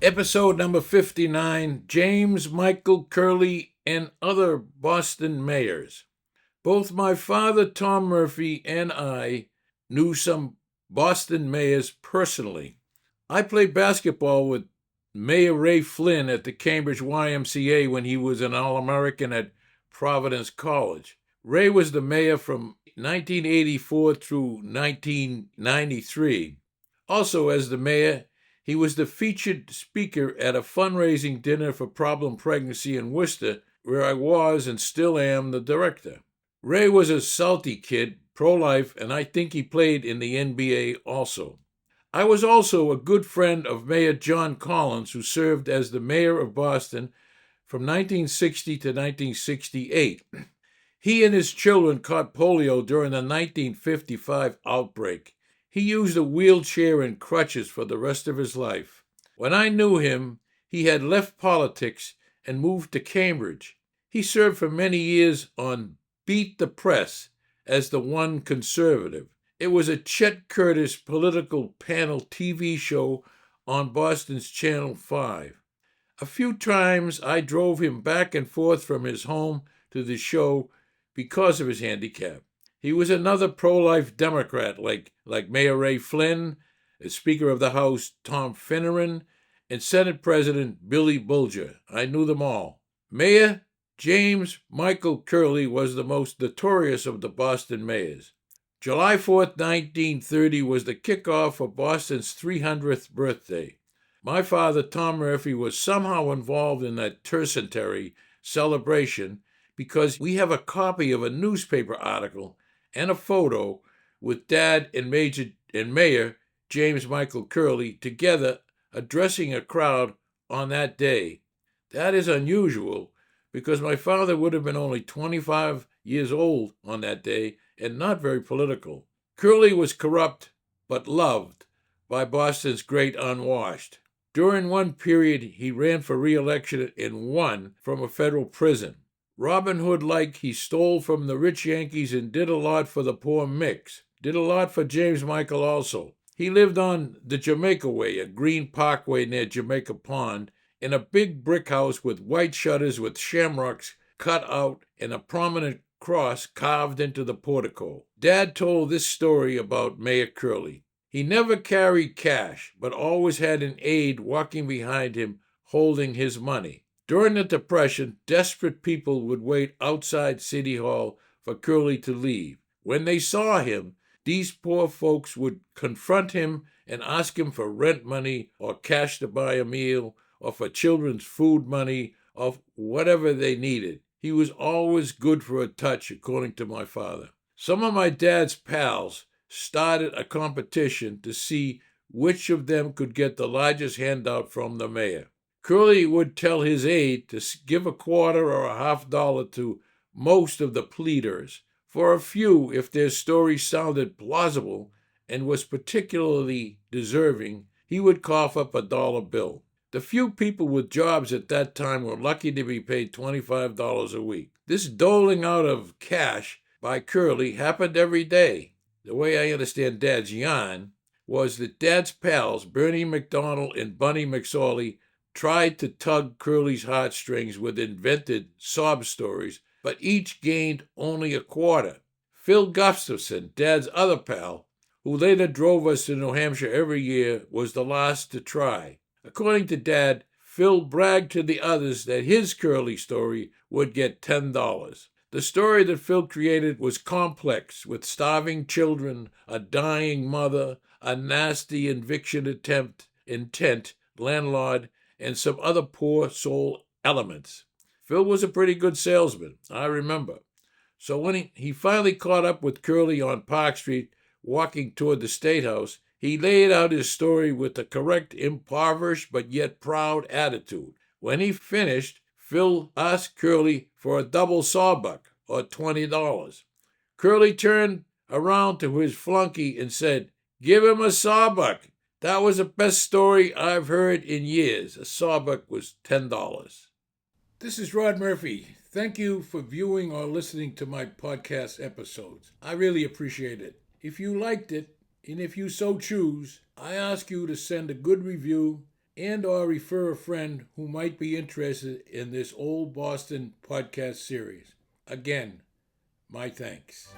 Episode number 59, James Michael Curley and Other Boston Mayors. Both my father, Tom Murphy, and I knew some Boston mayors personally. I played basketball with Mayor Ray Flynn at the Cambridge YMCA when he was an All-American at Providence College. Ray was the mayor from 1984 through 1993. Also, as the mayor, he was the featured speaker at a fundraising dinner for Problem Pregnancy in Worcester, where I was and still am the director. Ray was a salty kid, pro-life, and I think he played in the NBA also. I was also a good friend of Mayor John Collins, who served as the mayor of Boston from 1960 to 1968. He and his children caught polio during the 1955 outbreak. He used a wheelchair and crutches for the rest of his life. When I knew him, he had left politics and moved to Cambridge. He served for many years on Beat the Press as the one conservative. It was a Chet Curtis political panel TV show on Boston's Channel 5. A few times I drove him back and forth from his home to the show because of his handicap. He was another pro-life Democrat like Mayor Ray Flynn, Speaker of the House Tom Finneran, and Senate President Billy Bulger. I knew them all. Mayor James Michael Curley was the most notorious of the Boston mayors. July 4th, 1930 was the kickoff for Boston's 300th birthday. My father, Tom Murphy, was somehow involved in that tercentenary celebration because we have a copy of a newspaper article and a photo with Dad and Mayor James Michael Curley together addressing a crowd on that day. That is unusual because my father would have been only 25 years old on that day and not very political. Curley was corrupt but loved by Boston's great unwashed. During one period, he ran for re-election and won from a federal prison. Robin Hood-like, he stole from the rich Yankees and did a lot for the poor Micks. Did a lot for James Michael also. He lived on the Jamaica Way, a green parkway near Jamaica Pond, in a big brick house with white shutters with shamrocks cut out and a prominent cross carved into the portico. Dad told this story about Mayor Curley. He never carried cash, but always had an aide walking behind him holding his money. During the Depression, desperate people would wait outside City Hall for Curley to leave. When they saw him, these poor folks would confront him and ask him for rent money or cash to buy a meal or for children's food money or whatever they needed. He was always good for a touch, according to my father. Some of my dad's pals started a competition to see which of them could get the largest handout from the mayor. Curley would tell his aide to give a quarter or a $half to most of the pleaders. For a few, if their story sounded plausible and was particularly deserving, he would cough up a dollar bill. The few people with jobs at that time were lucky to be paid $25 a week. This doling out of cash by Curley happened every day. The way I understand Dad's yarn was that Dad's pals, Bernie McDonald and Bunny McSorley, tried to tug Curley's heartstrings with invented sob stories, but each gained only a quarter. Phil Gustafson, Dad's other pal, who later drove us to New Hampshire every year, was the last to try. According to Dad, Phil bragged to the others that his Curley story would get $10. The story that Phil created was complex, with starving children, a dying mother, a nasty eviction intent, landlord, and some other poor soul elements. Phil was a pretty good salesman, I remember. So when he finally caught up with Curley on Park Street, walking toward the State House, he laid out his story with the correct, impoverished but yet proud attitude. When he finished, Phil asked Curley for a double sawbuck, or $20. Curley turned around to his flunky and said, "Give him a sawbuck. That was the best story I've heard in years." A sawbuck was $10. This is Rod Murphy. Thank you for viewing or listening to my podcast episodes. I really appreciate it. If you liked it, and if you so choose, I ask you to send a good review and or refer a friend who might be interested in this Old Boston podcast series. Again, my thanks.